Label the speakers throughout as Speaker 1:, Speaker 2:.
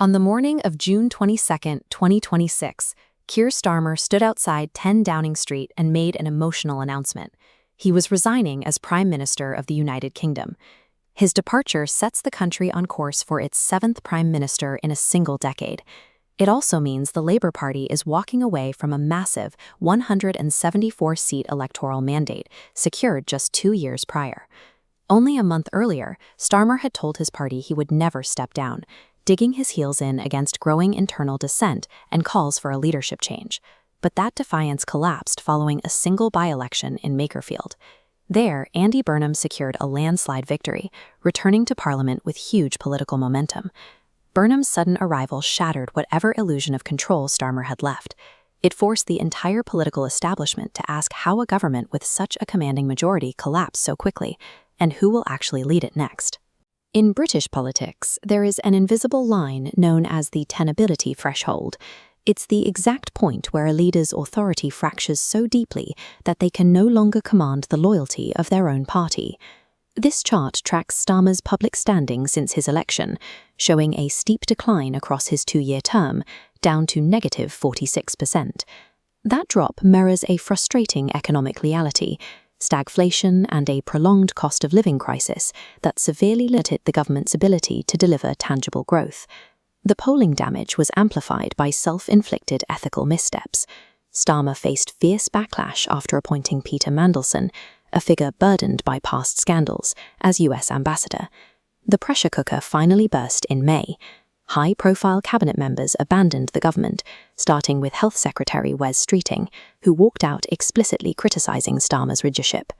Speaker 1: On the morning of June 22, 2026, Keir Starmer stood outside 10 Downing Street and made an emotional announcement. He was resigning as Prime Minister of the United Kingdom. His departure sets the country on course for its 7th Prime Minister in a single decade. It also means the Labour Party is walking away from a massive 174-seat electoral mandate secured just 2 years prior. Only a month earlier, Starmer had told his party he would never step down, digging his heels in against growing internal dissent and calls for a leadership change. But that defiance collapsed following a single by-election in Makerfield. There, Andy Burnham secured a landslide victory, returning to Parliament with huge political momentum. Burnham's sudden arrival shattered whatever illusion of control Starmer had left. It forced the entire political establishment to ask how a government with such a commanding majority collapsed so quickly, and who will actually lead it next. In British politics, there is an invisible line known as the tenability threshold. It's the exact point where a leader's authority fractures so deeply that they can no longer command the loyalty of their own party. This chart tracks Starmer's public standing since his election, showing a steep decline across his 2-year term, down to negative 46%. That drop mirrors a frustrating economic reality, stagflation and a prolonged cost of living crisis that severely limited the government's ability to deliver tangible growth. The polling damage was amplified by self-inflicted ethical missteps. Starmer faced fierce backlash after appointing Peter Mandelson, a figure burdened by past scandals, as US ambassador. The pressure cooker finally burst in May. High-profile cabinet members abandoned the government, starting with Health Secretary Wes Streeting, who walked out explicitly criticizing Starmer's leadership.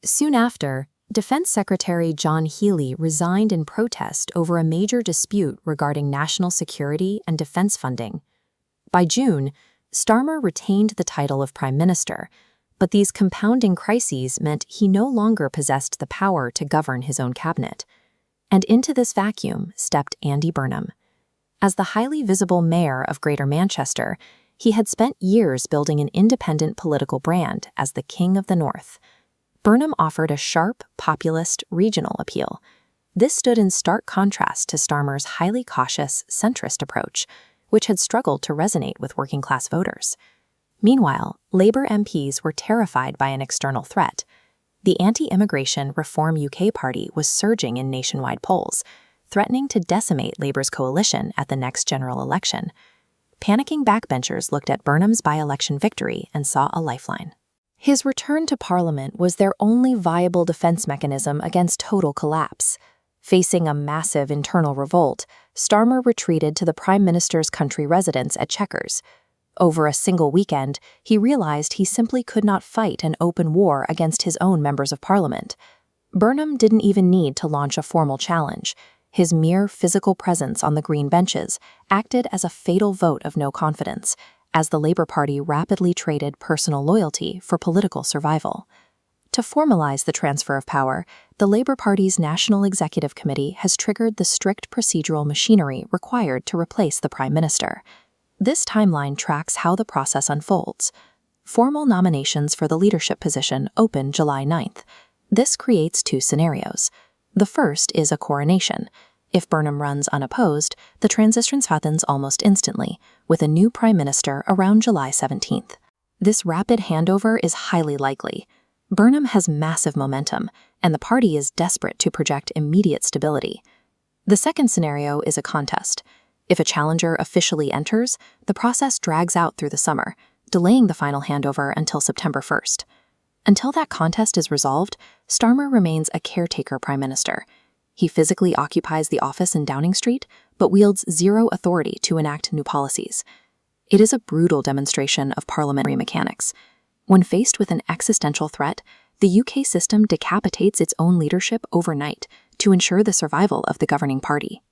Speaker 1: Soon after, Defense Secretary John Healey resigned in protest over a major dispute regarding national security and defense funding. By June, Starmer retained the title of Prime Minister, but these compounding crises meant he no longer possessed the power to govern his own cabinet. And into this vacuum stepped Andy Burnham. As the highly visible mayor of Greater Manchester, he had spent years building an independent political brand as the King of the North. Burnham offered a sharp, populist, regional appeal. This stood in stark contrast to Starmer's highly cautious, centrist approach, which had struggled to resonate with working-class voters. Meanwhile, Labour MPs were terrified by an external threat. The anti-immigration Reform UK party was surging in nationwide polls, threatening to decimate Labour's coalition at the next general election. Panicking backbenchers looked at Burnham's by-election victory and saw a lifeline. His return to Parliament was their only viable defense mechanism against total collapse. Facing a massive internal revolt, Starmer retreated to the Prime Minister's country residence at Chequers. Over a single weekend, he realized he simply could not fight an open war against his own members of Parliament. Burnham didn't even need to launch a formal challenge. His mere physical presence on the green benches acted as a fatal vote of no confidence, as the Labour Party rapidly traded personal loyalty for political survival. To formalize the transfer of power, the Labour Party's National Executive Committee has triggered the strict procedural machinery required to replace the Prime Minister. This timeline tracks how the process unfolds. Formal nominations for the leadership position open July 9th. This creates 2 scenarios. The first is a coronation. If Burnham runs unopposed, the transition happens almost instantly, with a new Prime Minister around July 17th. This rapid handover is highly likely. Burnham has massive momentum, and the party is desperate to project immediate stability. The second scenario is a contest. If a challenger officially enters, the process drags out through the summer, delaying the final handover until September 1st. Until that contest is resolved, Starmer remains a caretaker Prime Minister. He physically occupies the office in Downing Street, but wields zero authority to enact new policies. It is a brutal demonstration of parliamentary mechanics. When faced with an existential threat, the UK system decapitates its own leadership overnight to ensure the survival of the governing party.